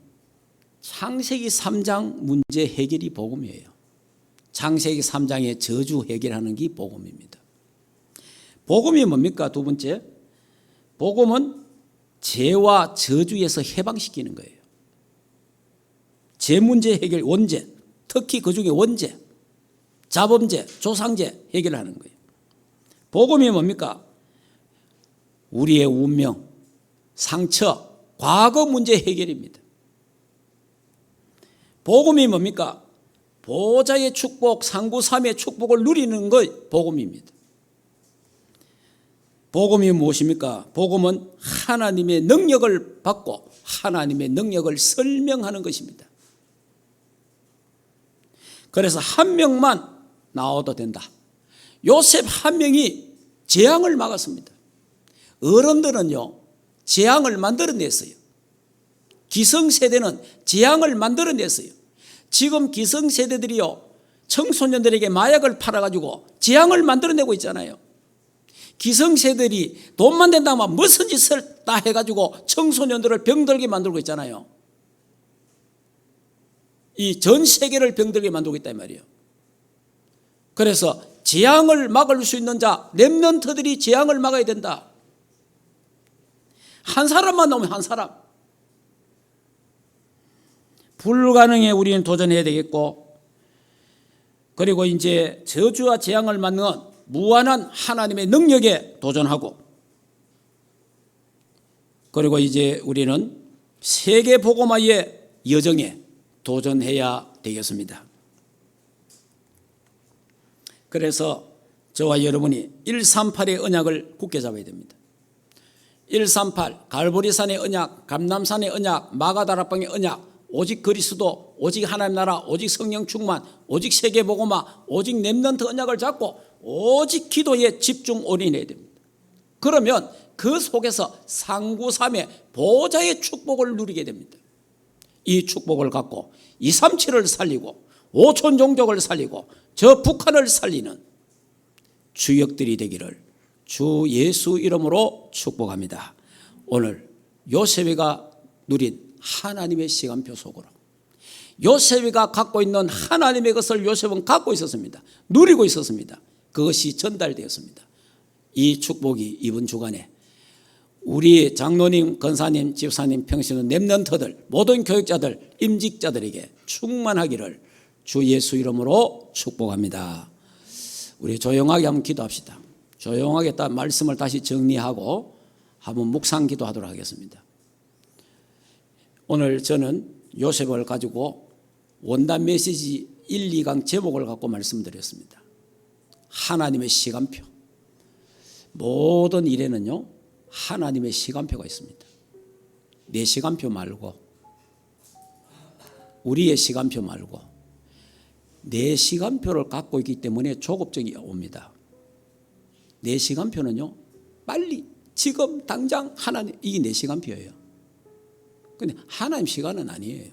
창세기 3장 문제 해결이 복음이에요. 창세기 3장의 저주 해결하는 게 복음입니다. 복음이 뭡니까? 두 번째, 복음은 죄와 저주에서 해방시키는 거예요. 죄 문제 해결, 원죄, 특히 그중에 원죄, 자범죄, 조상죄 해결하는 거예요. 복음이 뭡니까? 우리의 운명, 상처, 과거 문제 해결입니다. 복음이 뭡니까? 보좌의 축복, 상구삼의 축복을 누리는 것 복음입니다. 복음이 무엇입니까? 복음은 하나님의 능력을 받고 하나님의 능력을 설명하는 것입니다. 그래서 한 명만 나와도 된다. 요셉 한 명이 재앙을 막았습니다. 어른들은요, 재앙을 만들어냈어요. 기성세대는 재앙을 만들어냈어요. 지금 기성세대들이요, 청소년들에게 마약을 팔아가지고 재앙을 만들어내고 있잖아요. 기성세대들이 돈만 된다면 무슨 짓을 다 해가지고 청소년들을 병들게 만들고 있잖아요. 이 전 세계를 병들게 만들고 있단 말이에요. 그래서 재앙을 막을 수 있는 자, 렘넌트들이 재앙을 막아야 된다. 한 사람만 나오면 한 사람. 불가능에 우리는 도전해야 되겠고, 그리고 이제 저주와 재앙을 막는 무한한 하나님의 능력에 도전하고, 그리고 이제 우리는 세계 복음화의 여정에 도전해야 되겠습니다. 그래서 저와 여러분이 138의 언약을 굳게 잡아야 됩니다. 138, 갈보리산의 언약, 감람산의 언약, 마가다락방의 언약, 오직 그리스도, 오직 하나님 나라, 오직 성령 충만, 오직 세계 복음화, 오직 렘넌트 언약을 잡고 오직 기도에 집중 올인해야 됩니다. 그러면 그 속에서 상구삼의 보좌의 축복을 누리게 됩니다. 이 축복을 갖고 237을 살리고 5천 종족을 살리고 저 북한을 살리는 주역들이 되기를 주 예수 이름으로 축복합니다. 오늘 요셉이가 누린 하나님의 시간표 속으로, 요셉이가 갖고 있는 하나님의 것을 요셉은 갖고 있었습니다. 누리고 있었습니다. 그것이 전달되었습니다. 이 축복이 이번 주간에 우리 장로님, 권사님, 집사님, 평신은 렘넌트들, 모든 교육자들, 임직자들에게 충만하기를 주 예수 이름으로 축복합니다. 우리 조용하게 한번 기도합시다. 조용하게 말씀을 다시 정리하고 한번 묵상 기도하도록 하겠습니다. 오늘 저는 요셉을 가지고 원단 메시지 1, 2강 제목을 갖고 말씀드렸습니다. 하나님의 시간표. 모든 일에는요, 하나님의 시간표가 있습니다. 내 시간표 말고, 우리의 시간표 말고, 내 시간표를 갖고 있기 때문에 조급증이 옵니다. 내 시간표는요, 빨리, 지금, 당장 하나님, 이게 내 시간표예요. 근데 하나님 시간은 아니에요.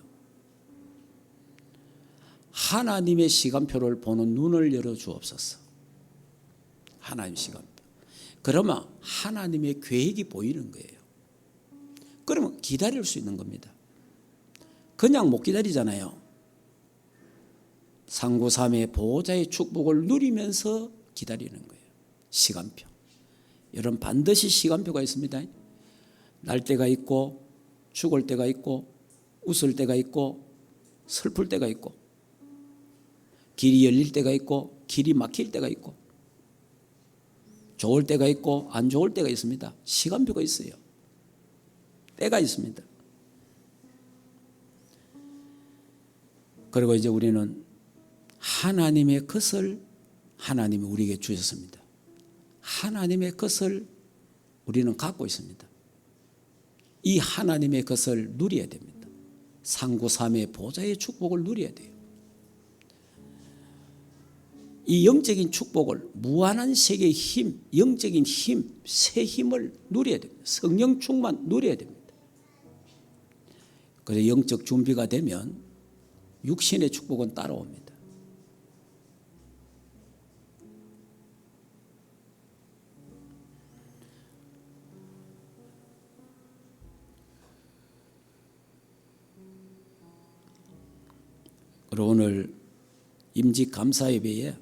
하나님의 시간표를 보는 눈을 열어 주옵소서. 하나님 시간표. 그러면 하나님의 계획이 보이는 거예요. 그러면 기다릴 수 있는 겁니다. 그냥 못 기다리잖아요. 상구삼의 보호자의 축복을 누리면서 기다리는 거예요. 시간표. 여러분 반드시 시간표가 있습니다. 날 때가 있고 죽을 때가 있고 웃을 때가 있고 슬플 때가 있고 길이 열릴 때가 있고 길이 막힐 때가 있고 좋을 때가 있고 안 좋을 때가 있습니다. 시간표가 있어요. 때가 있습니다. 그리고 이제 우리는 하나님의 것을 하나님이 우리에게 주셨습니다. 하나님의 것을 우리는 갖고 있습니다. 이 하나님의 것을 누려야 됩니다. 상구삼의 보좌의 축복을 누려야 돼요. 이 영적인 축복을 무한한 세계의 힘, 영적인 힘, 새 힘을 누려야 됩니다. 성령 충만 누려야 됩니다. 그래서 영적 준비가 되면 육신의 축복은 따라옵니다. 그리고 오늘 임직 감사 예배에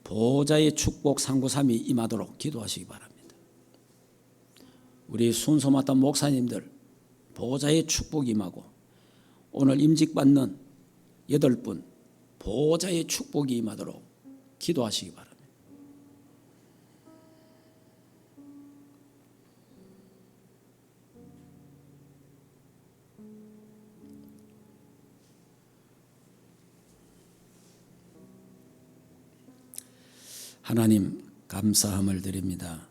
보좌의 축복 상구삼이 임하도록 기도하시기 바랍니다. 우리 순서 맡은 목사님들 보좌의 축복이 임하고 오늘 임직받는 8분 보좌의 축복이 임하도록 기도하시기 바랍니다. 하나님 감사함을 드립니다.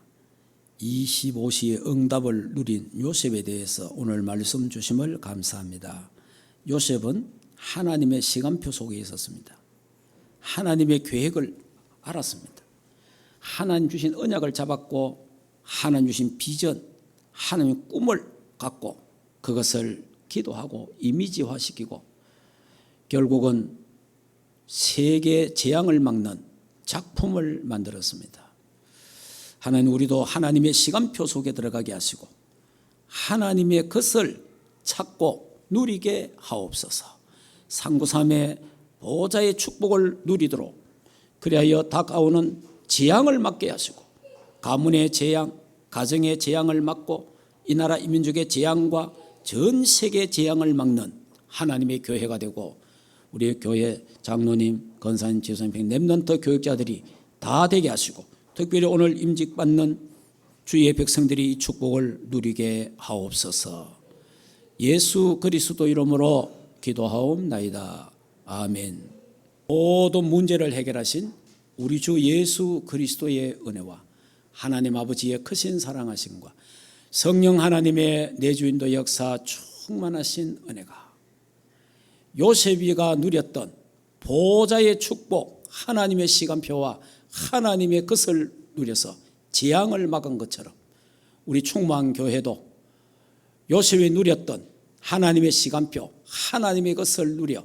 25시의 응답을 누린 요셉에 대해서 오늘 말씀 주심을 감사합니다. 요셉은 하나님의 시간표 속에 있었습니다. 하나님의 계획을 알았습니다. 하나님 주신 언약을 잡았고 하나님 주신 비전, 하나님의 꿈을 갖고 그것을 기도하고 이미지화시키고 결국은 세계 재앙을 막는 작품을 만들었습니다. 하나님 우리도 하나님의 시간표 속에 들어가게 하시고 하나님의 것을 찾고 누리게 하옵소서. 상구삼의 보좌의 축복을 누리도록 그리하여 다가오는 재앙을 막게 하시고 가문의 재앙, 가정의 재앙을 막고 이 나라 이 민족의 재앙과 전 세계 재앙을 막는 하나님의 교회가 되고 우리 교회 장로님, 권사님, 지도자님, 렘넌트 교육자들이 다 되게 하시고 특별히 오늘 임직받는 주의 백성들이 이 축복을 누리게 하옵소서. 예수 그리스도 이름으로 기도하옵나이다. 아멘. 모든 문제를 해결하신 우리 주 예수 그리스도의 은혜와 하나님 아버지의 크신 사랑하심과 성령 하나님의 내주인도 역사 충만하신 은혜가 요셉이가 누렸던 보좌의 축복, 하나님의 시간표와 하나님의 것을 누려서 재앙을 막은 것처럼 우리 충만 교회도 요셉이 누렸던 하나님의 시간표, 하나님의 것을 누려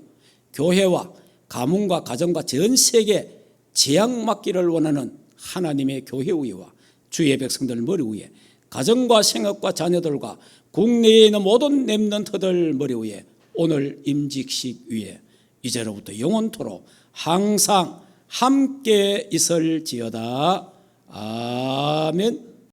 교회와 가문과 가정과 전 세계 재앙 막기를 원하는 하나님의 교회 위와 주의 백성들 머리 위에 가정과 생업과 자녀들과 국내에 있는 모든 렘넌트들 머리 위에 오늘 임직식 위에 이제로부터 영원토록 항상 함께 있을지어다. 아멘.